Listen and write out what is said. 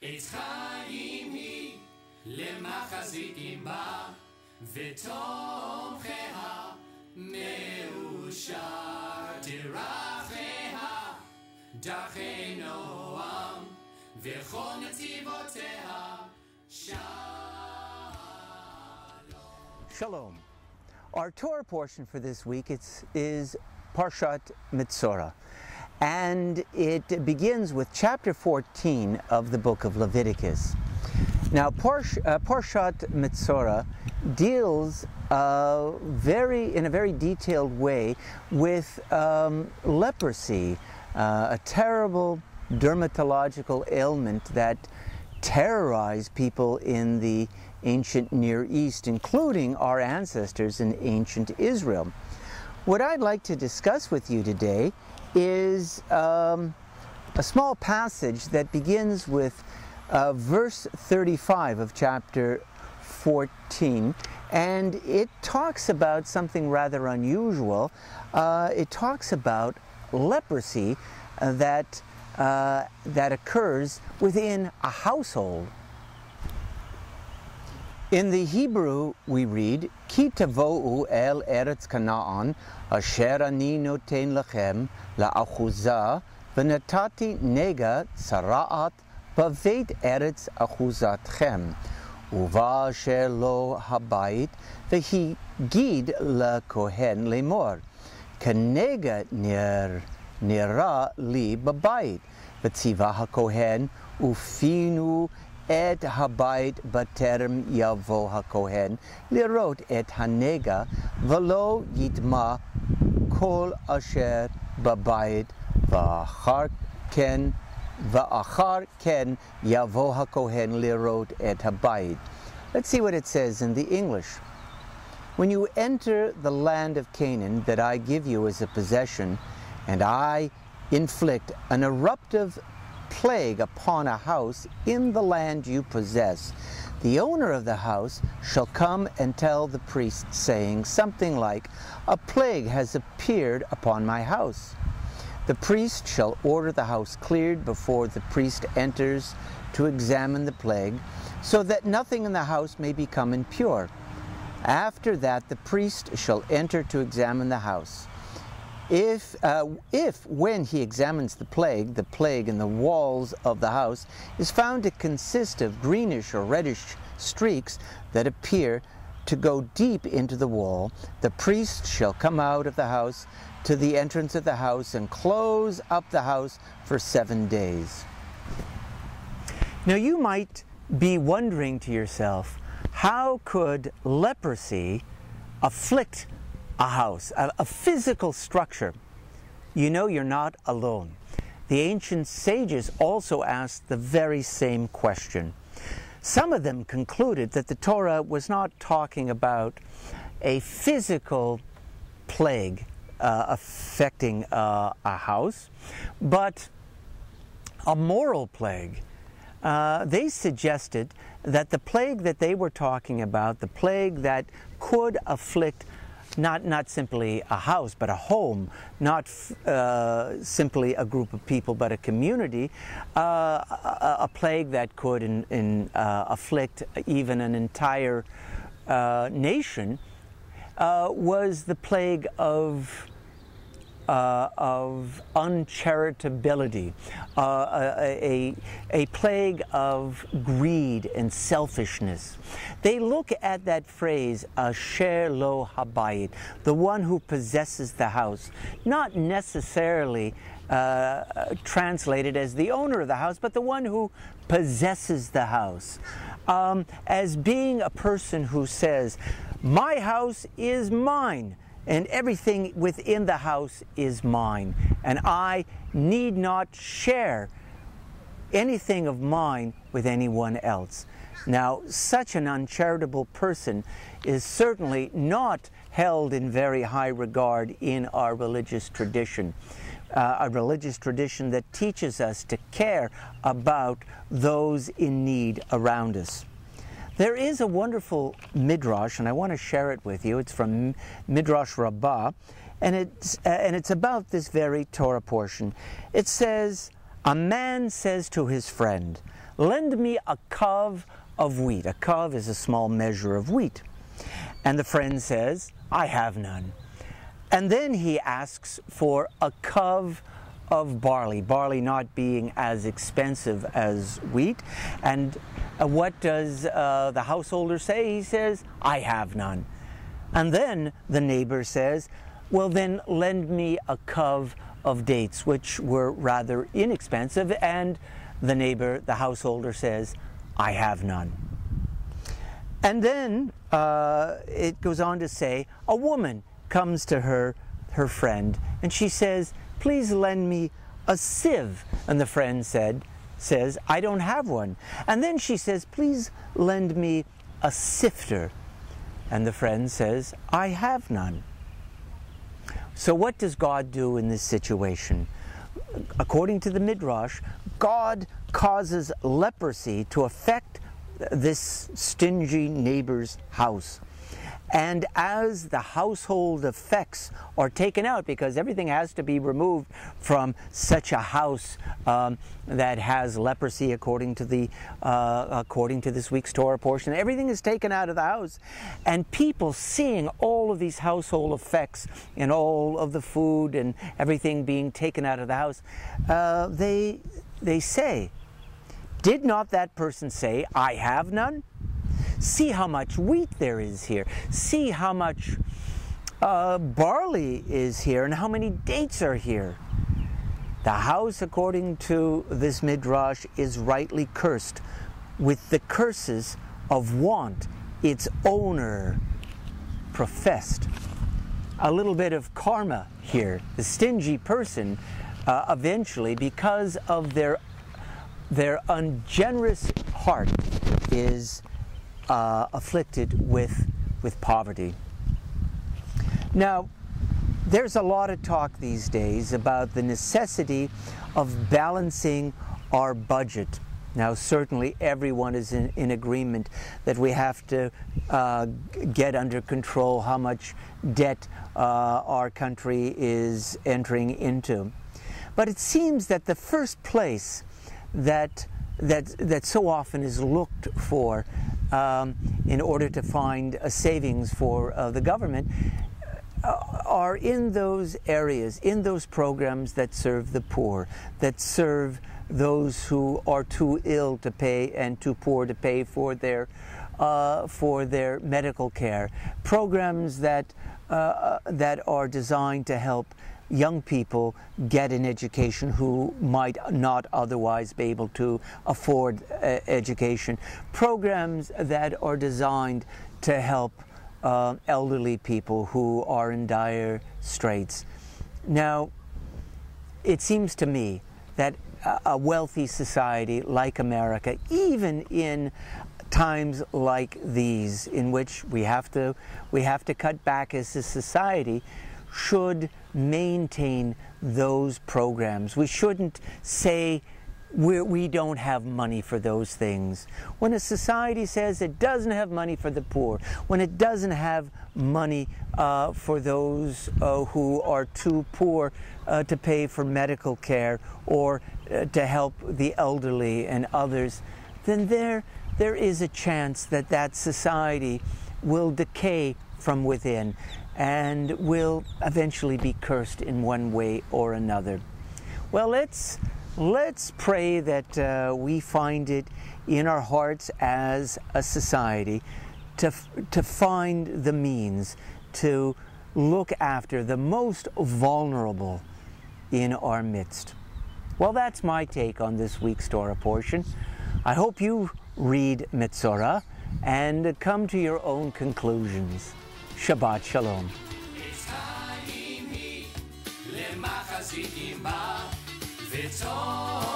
עץ חיים היא למחזיקים בה ותומכיה מאושר תרחיה דרכי נועם וכל נתיבותיה שלום. Shalom. Our Torah portion for this week is Parshat Metzora, and it begins with chapter 14 of the book of Leviticus. Now, Parshat Metzora deals in a very detailed way with leprosy, a terrible dermatological ailment that terrorized people in the ancient Near East, including our ancestors in ancient Israel. What I'd like to discuss with you today is a small passage that begins with verse 35 of chapter 14, and it talks about something rather unusual. It talks about leprosy that occurs within a household. In the Hebrew, we read, Ki tavo'u el eretz Kanaan, asher ani noten lachem la'achuzah, v'natati nega tzara'at baveit eretz achuzatchem, uva asher lo habayit, v'higid lekohen lemor, kenega nira li babayit, v'tziva hakohen ufinu et habayit baterem yavo hakohen lirot et hanega v'lo yitma kol asher babayit v'achar ken yavo hakohen lirot et habayit. Let's see what it says in the English. When you enter the land of Canaan that I give you as a possession, and I inflict an eruptive plague upon a house in the land you possess, the owner of the house shall come and tell the priest, saying something like, a plague has appeared upon my house. The priest shall order the house cleared before the priest enters to examine the plague, so that nothing in the house may become impure. After that the priest shall enter to examine the house. If when he examines the plague in the walls of the house is found to consist of greenish or reddish streaks that appear to go deep into the wall, the priest shall come out of the house to the entrance of the house and close up the house for 7 days. Now you might be wondering to yourself, how could leprosy afflict a house, a physical structure? You know, you're not alone. The ancient sages also asked the very same question. Some of them concluded that the Torah was not talking about a physical plague affecting a house, but a moral plague. They suggested that the plague that they were talking about, the plague that could afflict not simply a house, but a home, not simply a group of people, but a community, a plague that could afflict even an entire nation, was the plague of uncharitability, a plague of greed and selfishness. They look at that phrase, asher lo habayit, the one who possesses the house, not necessarily translated as the owner of the house, but the one who possesses the house, as being a person who says, my house is mine, and everything within the house is mine, and I need not share anything of mine with anyone else. Now, such an uncharitable person is certainly not held in very high regard in our religious tradition, a religious tradition that teaches us to care about those in need around us. There is a wonderful midrash, and I want to share it with you. It's from Midrash Rabbah, and it's about this very Torah portion. It says, a man says to his friend, lend me a kov of wheat. A kov is a small measure of wheat. And the friend says, I have none. And then he asks for a kov of barley, barley not being as expensive as wheat. And what does the householder say? He says, I have none. And then the neighbor says, well, then lend me a kov of dates, which were rather inexpensive. And the neighbor, the householder, says, I have none. And then it goes on to say, a woman comes to her friend, and she says, please lend me a sieve. And the friend says, I don't have one. And then she says, please lend me a sifter. And the friend says, I have none. So what does God do in this situation? According to the Midrash, God causes leprosy to affect this stingy neighbor's house. And as the household effects are taken out, because everything has to be removed from such a house that has leprosy, according to this week's Torah portion, everything is taken out of the house. And people seeing all of these household effects and all of the food and everything being taken out of the house, they say, did not that person say, I have none? See how much wheat there is here. See how much barley is here and how many dates are here. The house, according to this midrash, is rightly cursed with the curses of want its owner professed. A little bit of karma here. The stingy person eventually, because of their ungenerous heart, is afflicted with poverty. Now, there's a lot of talk these days about the necessity of balancing our budget. Now, certainly everyone is in agreement that we have to get under control how much debt our country is entering into. But it seems that the first place that so often is looked for in order to find a savings for the government are in those areas, in those programs that serve the poor, that serve those who are too ill to pay and too poor to pay for their medical care, programs that are designed to help young people get an education who might not otherwise be able to afford education, programs that are designed to help elderly people who are in dire straits. Now, it seems to me that a wealthy society like America, even in times like these, in which we have to cut back as a society, should maintain those programs. We shouldn't say we don't have money for those things. When a society says it doesn't have money for the poor, when it doesn't have money for those who are too poor to pay for medical care or to help the elderly and others, then there is a chance that that society will decay from within and will eventually be cursed in one way or another. Well, let's pray that we find it in our hearts as a society to find the means to look after the most vulnerable in our midst. Well, that's my take on this week's Torah portion. I hope you read Metzora and come to your own conclusions. Shabbat Shalom. Metzora.